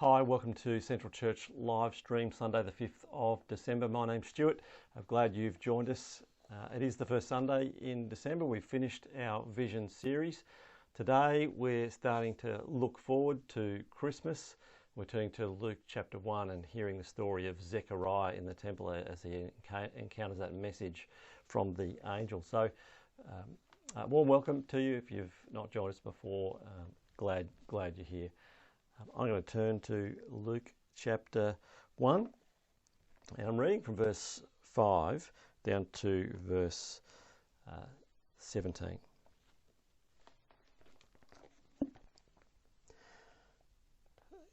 Hi, welcome to Central Church live stream Sunday the 5th of December. My name's Stuart. I'm glad you've joined us. It is the first Sunday in December. We've finished our Vision series. Today we're starting to look forward to Christmas. We're turning to Luke chapter 1 and hearing the story of Zechariah in the temple as he encounters that message from the angel. So warm welcome to you if you've not joined us before. Glad you're here. I'm going to turn to Luke chapter 1 and I'm reading from verse 5 down to verse 17.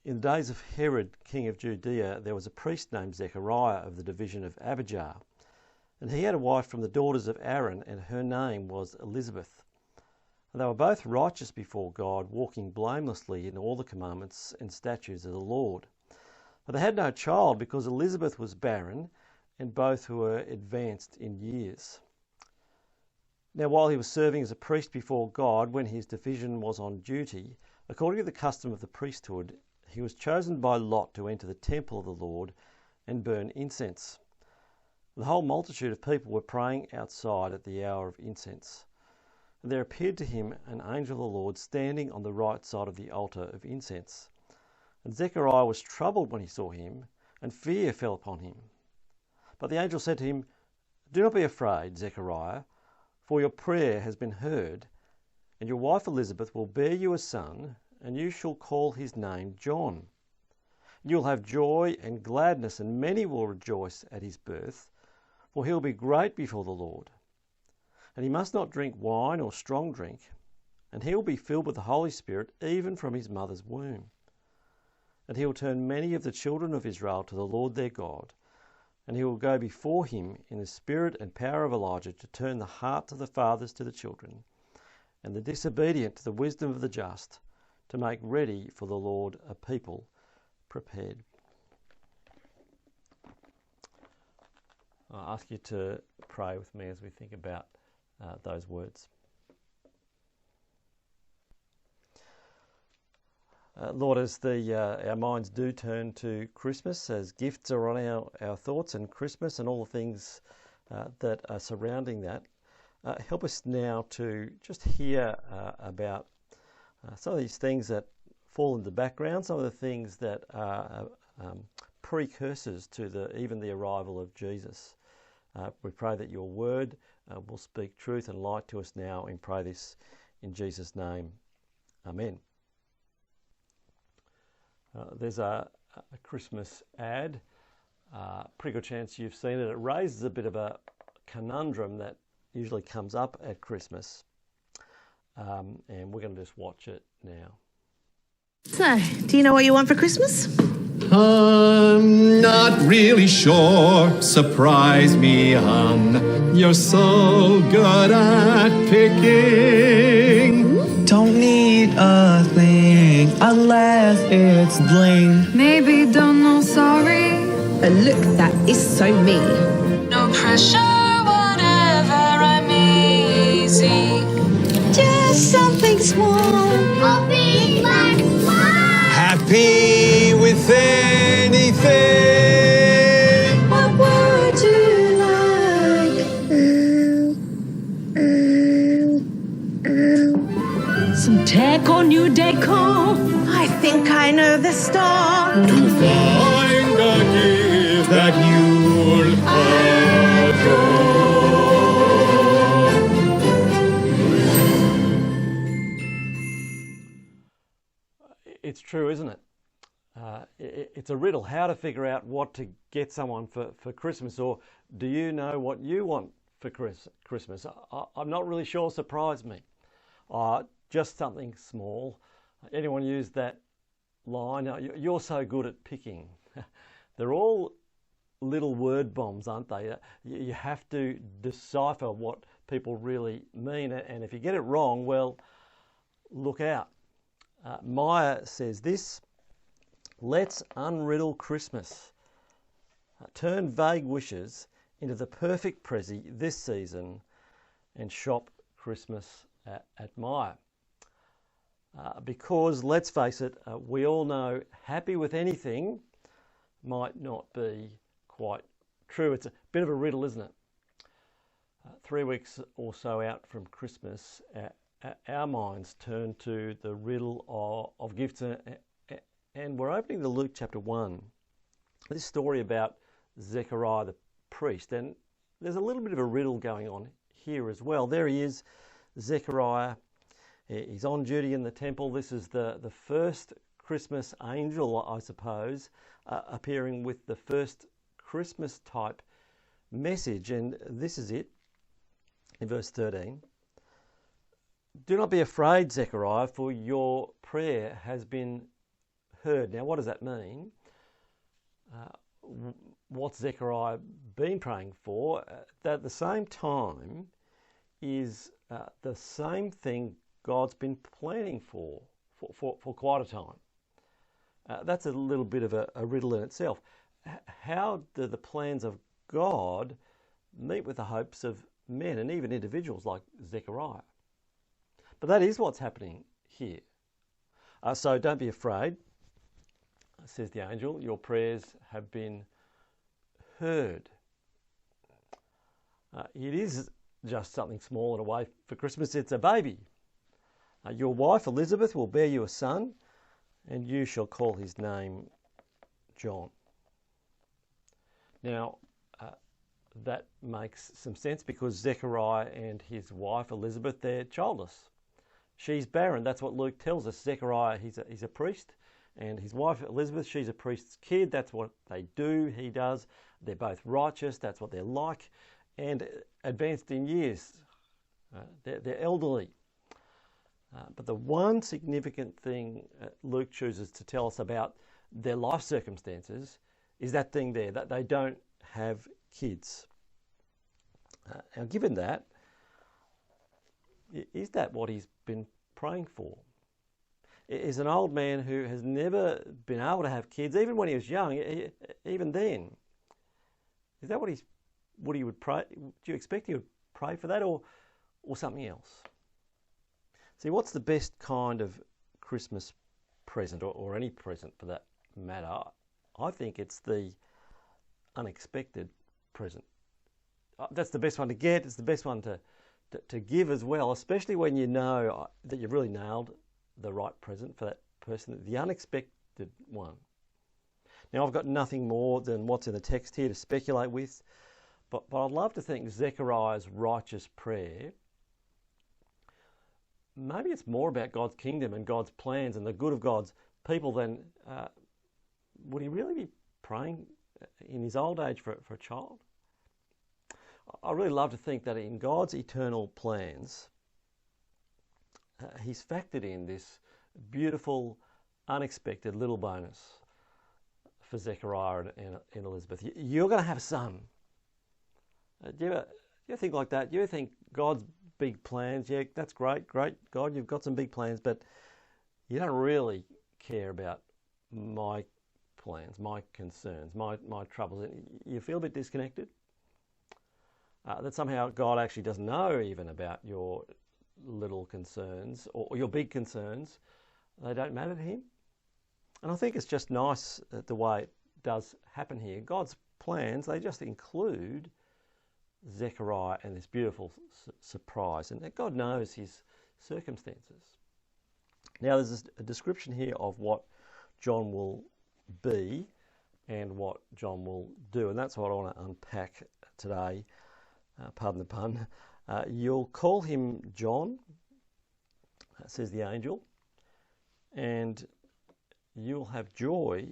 In the days of Herod, king of Judea, there was a priest named Zechariah of the division of Abijah, and he had a wife from the daughters of Aaron, and her name was Elizabeth. And they were both righteous before God, walking blamelessly in all the commandments and statutes of the Lord. But they had no child because Elizabeth was barren, and both were advanced in years. Now while he was serving as a priest before God, when his division was on duty, according to the custom of the priesthood, he was chosen by lot to enter the temple of the Lord and burn incense. The whole multitude of people were praying outside at the hour of incense. And there appeared to him an angel of the Lord standing on the right side of the altar of incense. And Zechariah was troubled when he saw him, and fear fell upon him. But the angel said to him, "Do not be afraid, Zechariah, for your prayer has been heard, and your wife Elizabeth will bear you a son, and you shall call his name John. You will have joy and gladness, and many will rejoice at his birth, for he will be great before the Lord. And he must not drink wine or strong drink, and he will be filled with the Holy Spirit even from his mother's womb. And he will turn many of the children of Israel to the Lord their God, and he will go before him in the spirit and power of Elijah to turn the hearts of the fathers to the children, and the disobedient to the wisdom of the just, to make ready for the Lord a people prepared." I'll ask you to pray with me as we think about those words. Lord, as our minds do turn to Christmas, as gifts are on our thoughts, and Christmas and all the things that are surrounding that, help us now to just hear about some of these things that fall in the background, some of the things that are precursors to even the arrival of Jesus. We pray that your word will speak truth and light to us now, and pray this in Jesus' name. Amen. There's a Christmas ad. Pretty good chance you've seen it. It raises a bit of a conundrum that usually comes up at Christmas. And we're going to just watch it now. So, do you know what you want for Christmas? I'm not really sure. Surprise me, hon. You're so good at picking. Don't need a thing unless it's bling. Maybe don't know sorry. A look that is so me. No pressure, whatever, I'm easy. Just something small. A big black one. Happy with anything. What would you like? Some tech or new decor? I think I know the store. To find a gift that you'll adore. It's true, isn't it? It's a riddle how to figure out what to get someone for Christmas, or do you know what you want for Christmas? I'm not really sure. Surprise me. Just something small. Anyone use that line? You're so good at picking. They're all little word bombs, aren't they? You have to decipher what people really mean, and if you get it wrong, well, look out. Maya says this: let's unriddle Christmas. Turn vague wishes into the perfect prezi this season and shop Christmas at Maya. Because, let's face it, we all know happy with anything might not be quite true. It's a bit of a riddle, isn't it? 3 weeks or so out from Christmas, our minds turn to the riddle of gifts, and we're opening to Luke chapter 1. This story about Zechariah the priest, and there's a little bit of a riddle going on here as well. There he is, Zechariah. He's on duty in the temple. This is the first Christmas angel, I suppose, appearing with the first Christmas type message, and this is it in verse 13. Do not be afraid, Zechariah, for your prayer has been heard. Now, what does that mean? What's Zechariah been praying for? That at the same time is the same thing God's been planning for quite a time. That's a little bit of a riddle in itself. How do the plans of God meet with the hopes of men and even individuals like Zechariah? But that is what's happening here. So don't be afraid, says the angel. Your prayers have been heard. It is just something small and away for Christmas. It's a baby. Your wife Elizabeth will bear you a son, and you shall call his name John. Now, that makes some sense because Zechariah and his wife Elizabeth, they're childless. She's barren. That's what Luke tells us. Zechariah, he's a priest, and his wife Elizabeth, she's a priest's kid. That's what they do, he does. They're both righteous. That's what they're like, and advanced in years. They're elderly. But the one significant thing Luke chooses to tell us about their life circumstances is that thing there, that they don't have kids. Now, given that, is that what he's been praying for? Is an old man who has never been able to have kids, even when he was young, even then, is that what he would pray? Do you expect he would pray for that, or something else? See, what's the best kind of Christmas present, or any present for that matter? I think it's the unexpected present. That's the best one to get. It's the best one to give as well, especially when you know that you've really nailed the right present for that person, the unexpected one. Now, I've got nothing more than what's in the text here to speculate with, but I'd love to think Zechariah's righteous prayer, maybe it's more about God's kingdom and God's plans and the good of God's people than would he really be praying in his old age for a child? I really love to think that in God's eternal plans, he's factored in this beautiful, unexpected little bonus for Zechariah and Elizabeth. You're going to have a son. Do you ever think like that? Do you ever think God's big plans? Yeah, that's great, God, you've got some big plans, but you don't really care about my plans, my concerns, my troubles. You feel a bit disconnected? That somehow God actually doesn't know even about your little concerns or your big concerns. They don't matter to him. And I think it's just nice the way it does happen here. God's plans, they just include Zechariah and this beautiful surprise. And God knows his circumstances. Now there's a description here of what John will be and what John will do. And that's what I want to unpack today. Pardon the pun. You'll call him John, says the angel, and you'll have joy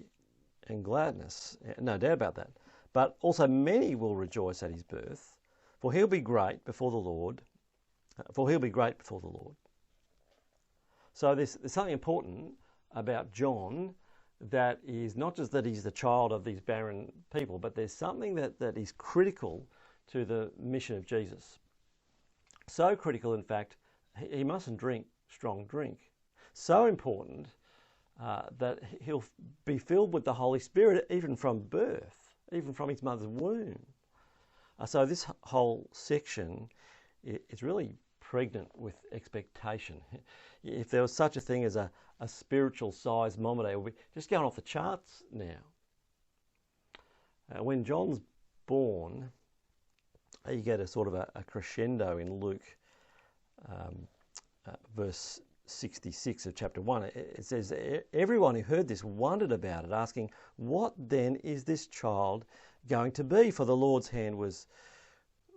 and gladness. No doubt about that. But also many will rejoice at his birth, for he'll be great before the Lord. So there's something important about John that is not just that he's the child of these barren people, but there's something that is critical to the mission of Jesus. So critical, in fact, he mustn't drink strong drink. So important that he'll be filled with the Holy Spirit even from birth, even from his mother's womb. So this whole section is really pregnant with expectation. If there was such a thing as a spiritual seismometer, it would be just going off the charts now. When John's born, you get a sort of a crescendo in Luke, verse 66 of chapter 1. It says, everyone who heard this wondered about it, asking, what then is this child going to be? For the Lord's hand was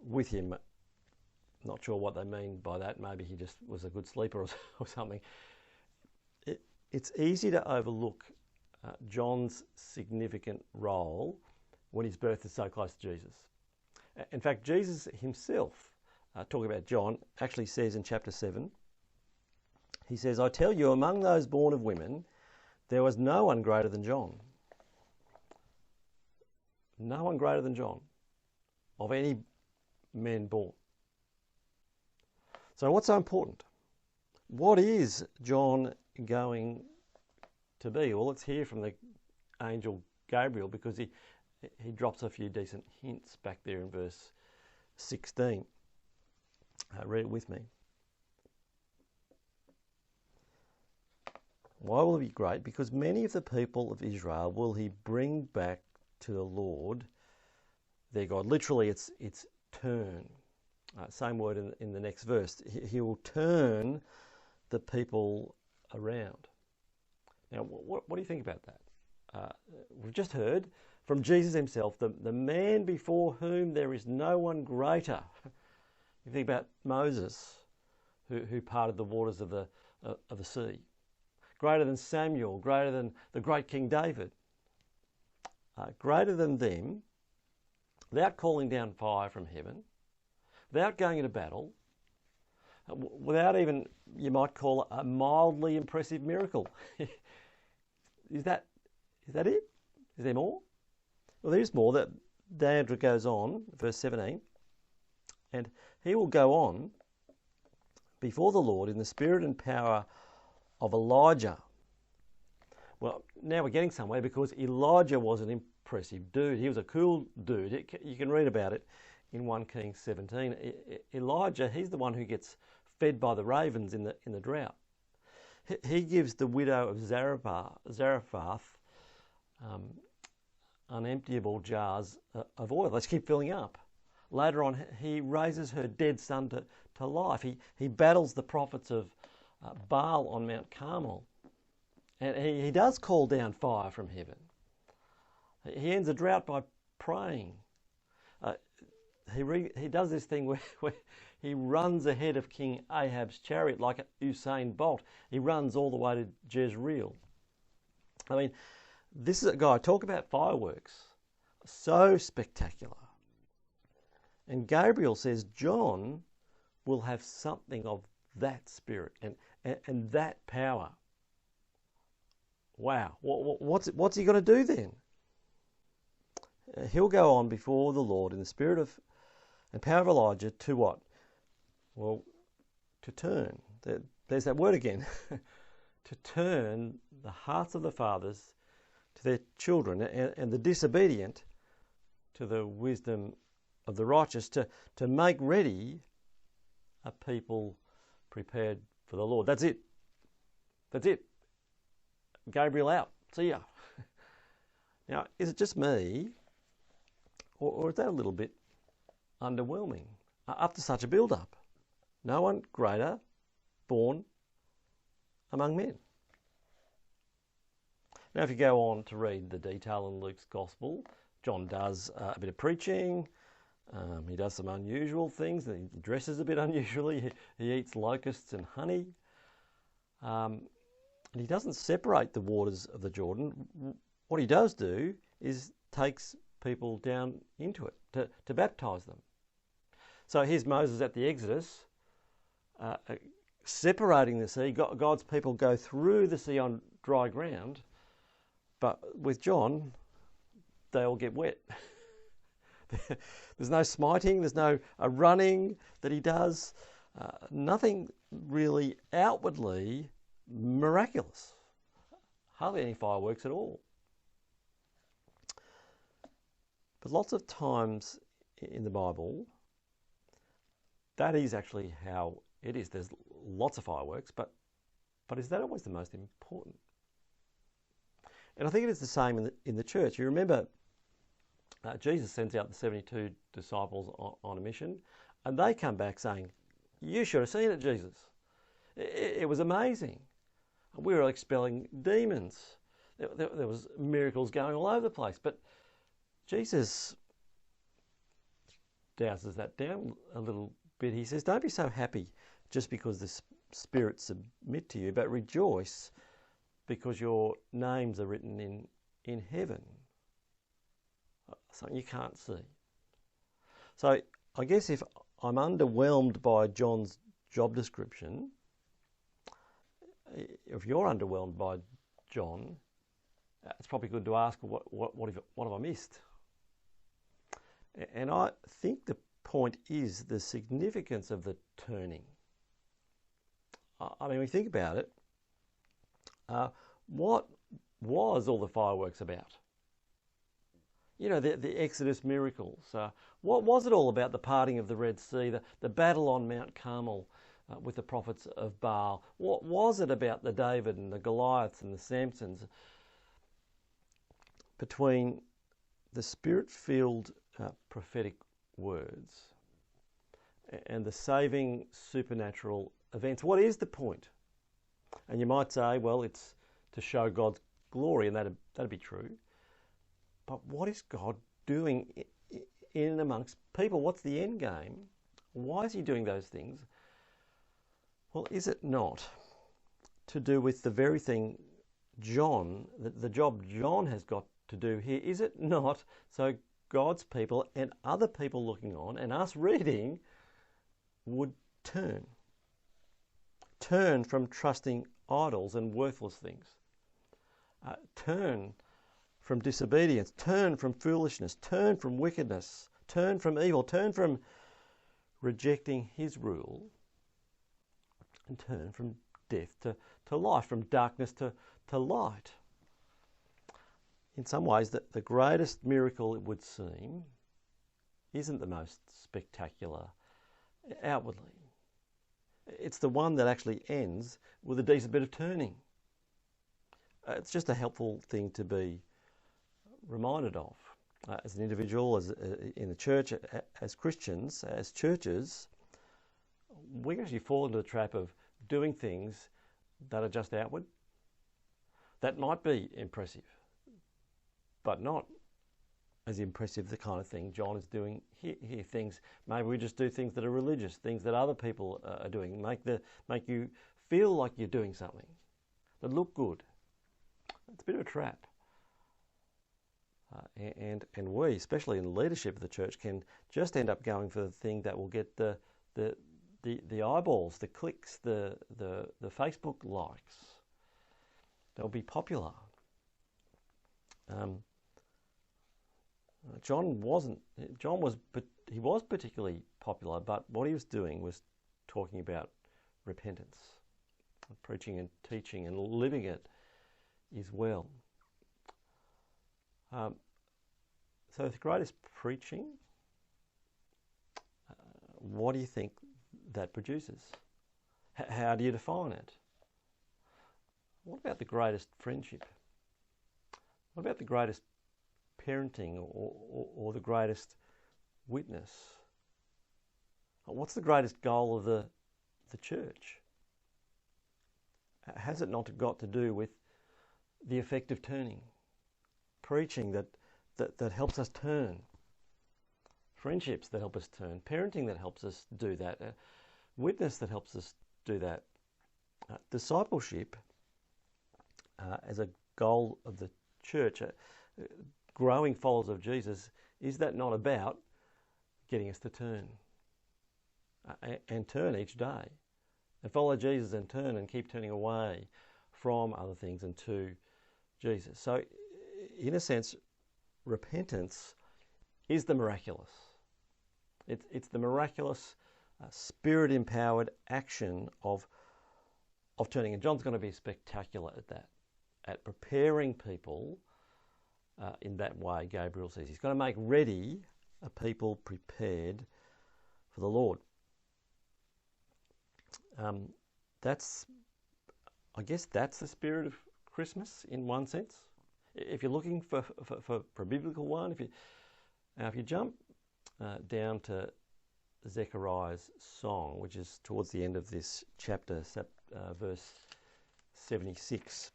with him. Not sure what they mean by that. Maybe he just was a good sleeper or something. It's easy to overlook John's significant role when his birth is so close to Jesus. In fact, Jesus himself, talking about John, actually says in chapter 7, he says, I tell you, among those born of women, there was no one greater than John. No one greater than John, of any men born. So what's so important? What is John going to be? Well, let's hear from the angel Gabriel, because he drops a few decent hints back there in verse 16. Read it with me. Why will it be great? Because many of the people of Israel will he bring back to the Lord their God. Literally, it's turn. Same word in the next verse. He will turn the people around. Now, what do you think about that? We've just heard from Jesus himself, the man before whom there is no one greater. You think about Moses, who parted the waters of the sea. Greater than Samuel, greater than the great King David. Greater than them, without calling down fire from heaven, without going into battle, without even, you might call it, a mildly impressive miracle. Is that it? Is there more? Well, there is more. That Deirdre goes on, verse 17, and he will go on before the Lord in the spirit and power of Elijah. Well, now we're getting somewhere, because Elijah was an impressive dude. He was a cool dude. You can read about it in 1 Kings 17. Elijah, he's the one who gets fed by the ravens in the drought. He gives the widow of Zarephath unemptiable jars of oil. Let's keep filling up. Later on, he raises her dead son to life. He battles the prophets of Baal on Mount Carmel. And he does call down fire from heaven. He ends a drought by praying. He does this thing where he runs ahead of King Ahab's chariot like Usain Bolt. He runs all the way to Jezreel. I mean, this is a guy, talk about fireworks. So spectacular. And Gabriel says John will have something of that spirit and that power. Wow. What's he going to do then? He'll go on before the Lord in the spirit of and power of Elijah to what? Well, to turn. There's that word again. To turn the hearts of the fathers to their children, and the disobedient to the wisdom of the righteous, to make ready a people prepared for the Lord. That's it. That's it. Gabriel out. See ya. Now, is it just me, or is that a little bit underwhelming up to such a build-up? No one greater born among men. Now, if you go on to read the detail in Luke's Gospel, John does a bit of preaching. He does some unusual things. He dresses a bit unusually. He eats locusts and honey. And he doesn't separate the waters of the Jordan. What he does do is takes people down into it to baptise them. So here's Moses at the Exodus, separating the sea. God's people go through the sea on dry ground, but with John, they all get wet. There's no smiting, there's no running that he does, nothing really outwardly miraculous. Hardly any fireworks at all. But lots of times in the Bible, that is actually how It is. There's lots of fireworks, but is that always the most important? And I think it is the same in the church. You remember Jesus sends out the 72 disciples on a mission, and they come back saying, "You should have seen it, Jesus. It was amazing. We were expelling demons. There was miracles going all over the place." But Jesus douses that down a little bit. He says, "Don't be so happy just because the spirits submit to you, but rejoice because your names are written in heaven." Something you can't see. So I guess if I'm underwhelmed by John's job description, if you're underwhelmed by John, it's probably good to ask, what have I missed? And I think the point is the significance of the turning. I mean, we think about it. What was all the fireworks about? You know, the Exodus miracles. What was it all about, the parting of the Red Sea, the battle on Mount Carmel with the prophets of Baal? What was it about the David and the Goliaths and the Samsons? Between the Spirit-filled prophetic words and the saving supernatural events, what is the point? And you might say, well, it's to show God's glory, and that'd be true. But what is God doing in and amongst people? What's the end game? Why is he doing those things? Well, is it not to do with the very thing John, the job John has got to do here? Is it not so God's people and other people looking on and us reading would turn from trusting idols and worthless things, turn from disobedience, turn from foolishness, turn from wickedness, turn from evil, turn from rejecting his rule, and turn from death to life, from darkness to light. In some ways, the greatest miracle, it would seem, isn't the most spectacular outwardly. It's the one that actually ends with a decent bit of turning. It's just a helpful thing to be reminded of as an individual, as in the church, as Christians, as churches. We can actually fall into the trap of doing things that are just outward. That might be impressive, but not as impressive the kind of thing John is doing here. Things, maybe we just do things that are religious, things that other people are doing, make you feel like you're doing something, that look good. It's a bit of a trap. And we, especially in leadership of the church, can just end up going for the thing that will get the eyeballs, the clicks, the Facebook likes. They'll be popular. John was particularly popular, but what he was doing was talking about repentance, preaching and teaching and living it as well. So the greatest preaching, what do you think that produces? How do you define it? What about the greatest friendship? What about the greatest parenting or the greatest witness? What's the greatest goal of the church? Has it not got to do with the effect of turning? Preaching that helps us turn, friendships that help us turn, parenting that helps us do that, witness that helps us do that, discipleship as a goal of the church, growing followers of Jesus. Is that not about getting us to turn and turn each day and follow Jesus and turn and keep turning away from other things and to Jesus? So in a sense, repentance is the miraculous. It's the miraculous, spirit-empowered action of turning. And John's going to be spectacular at that, at preparing people in that way. Gabriel says he's going to make ready a people prepared for the Lord. That's, I guess, that's the spirit of Christmas in one sense. If you're looking for a biblical one, if you jump down to Zechariah's song, which is towards the end of this chapter, verse 76.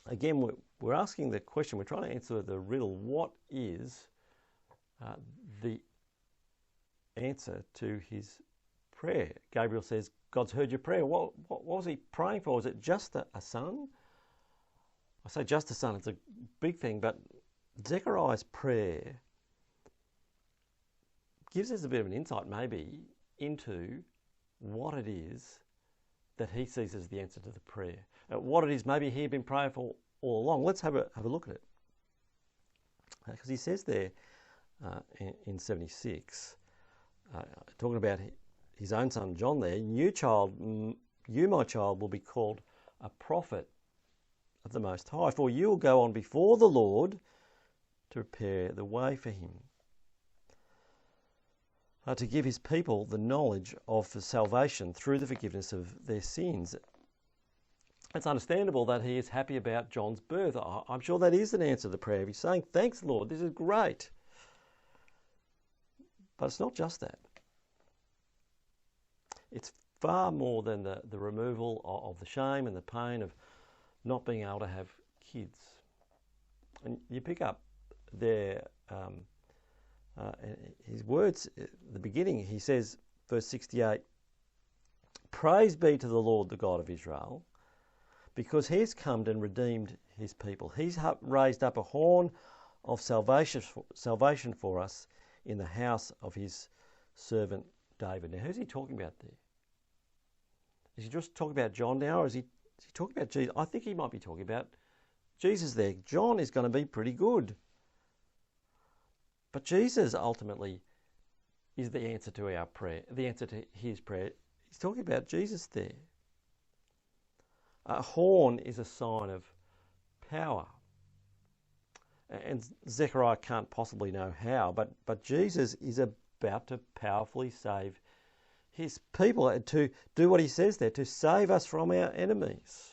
Again, we're asking the question, we're trying to answer the riddle, what is the answer to his prayer? Gabriel says, God's heard your prayer. What was he praying for? Was it just a son? I say just a son, it's a big thing, but Zechariah's prayer gives us a bit of an insight maybe into what it is that he sees as the answer to the prayer. What it is maybe he had been praying for all along. Let's have a look at it. Because he says there in 76, talking about his own son John there, you, my child, will be called a prophet of the Most High, for you will go on before the Lord to prepare the way for him, to give his people the knowledge of salvation through the forgiveness of their sins. It's understandable that he is happy about John's birth. I'm sure that is an answer to the prayer. He's saying, thanks, Lord, this is great. But it's not just that. It's far more than the removal of the shame and the pain of not being able to have kids. And you pick up there his words at the beginning. He says, verse 68, praise be to the Lord, the God of Israel, because he has come and redeemed his people. He's raised up a horn of salvation for us in the house of his servant David. Now, who's he talking about there? Is he just talking about John now, or is he talking about Jesus? I think he might be talking about Jesus there. John is going to be pretty good. But Jesus ultimately is the answer to our prayer, the answer to his prayer. He's talking about Jesus there. A horn is a sign of power. And Zechariah can't possibly know how, but Jesus is about to powerfully save his people, to do what he says there, to save us from our enemies.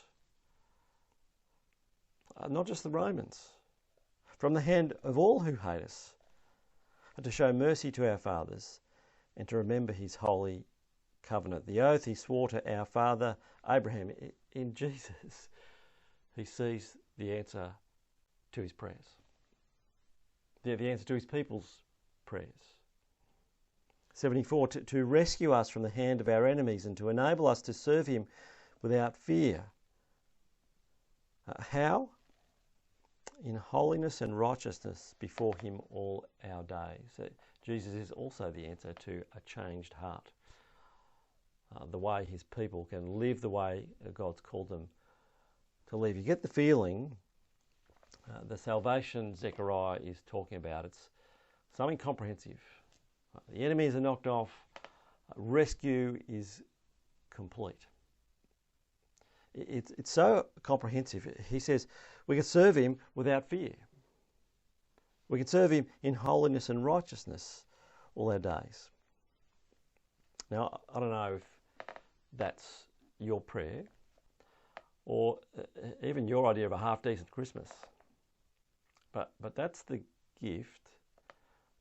Not just the Romans, from the hand of all who hate us, and to show mercy to our fathers, and to remember his holy covenant, the oath he swore to our father Abraham. In Jesus, he sees the answer to his prayers, the answer to his people's prayers. 74, to rescue us from the hand of our enemies and to enable us to serve him without fear. How? In holiness and righteousness before him all our days. Jesus is also the answer to a changed heart. The way his people can live the way God's called them to live. You get the feeling the salvation Zechariah is talking about, it's something comprehensive. The enemies are knocked off. Rescue is complete. It's so comprehensive. He says we can serve him without fear. We can serve him in holiness and righteousness all our days. Now, I don't know if that's your prayer or even your idea of a half-decent Christmas. But that's the gift.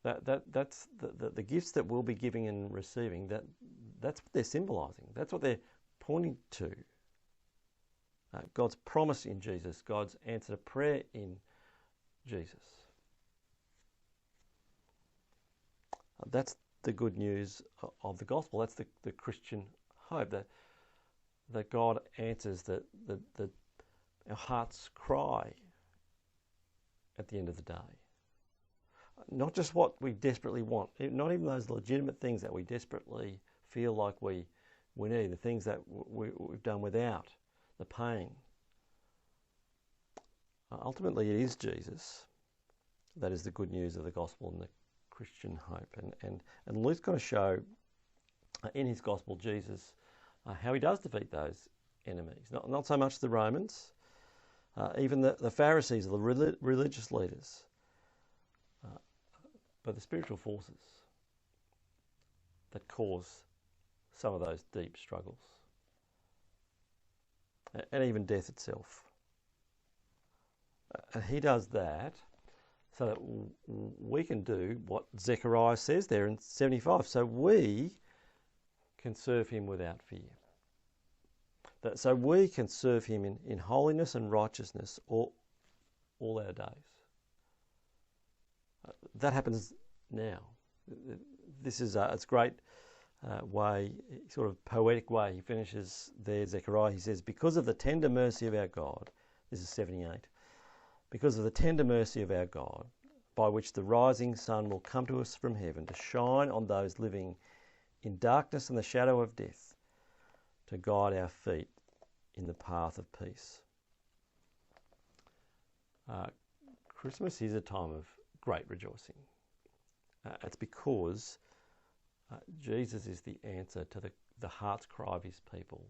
That's the gifts that we'll be giving and receiving. That's what they're symbolising. That's what they're pointing to. God's promise in Jesus. God's answer to prayer in Jesus. That's the good news of the gospel. That's the Christian hope. That God answers our heart's cry at the end of the day. Not just what we desperately want, not even those legitimate things that we desperately feel like we need, the things that we've done without, the pain. Ultimately, it is Jesus that is the good news of the gospel and the Christian hope. And Luke's going to show in his gospel Jesus how he does defeat those enemies. Not so much the Romans, even the Pharisees, the religious leaders, but the spiritual forces that cause some of those deep struggles, and even death itself. And he does that so that we can do what Zechariah says there in 75. So we can serve him without fear. So we can serve him in holiness and righteousness all our days. That happens now. This is it's a great way, sort of poetic way. He finishes there, Zechariah. He says, because of the tender mercy of our God, this is 78, because of the tender mercy of our God, by which the rising sun will come to us from heaven to shine on those living in darkness and the shadow of death, to guide our feet in the path of peace. Christmas is a time of great rejoicing. It's because Jesus is the answer to the heart's cry of his people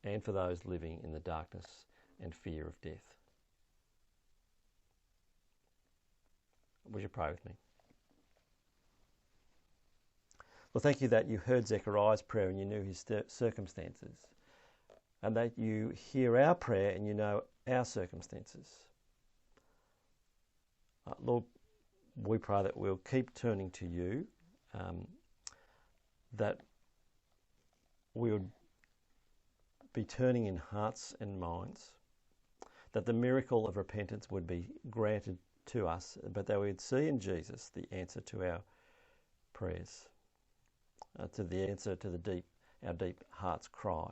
and for those living in the darkness and fear of death. Would you pray with me? Well, thank you that you heard Zechariah's prayer and you knew his circumstances, and that you hear our prayer and you know our circumstances. Lord, we pray that we'll keep turning to you, that we would be turning in hearts and minds, that the miracle of repentance would be granted to us, but that we'd see in Jesus the answer to our prayers, to the answer to our deep heart's cry.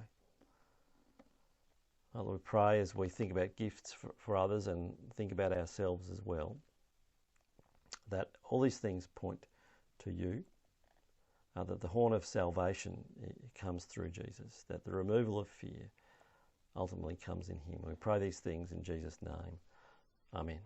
Lord, we pray as we think about gifts for others and think about ourselves as well, that all these things point to you, that the horn of salvation comes through Jesus, that the removal of fear ultimately comes in him. We pray these things in Jesus' name. Amen.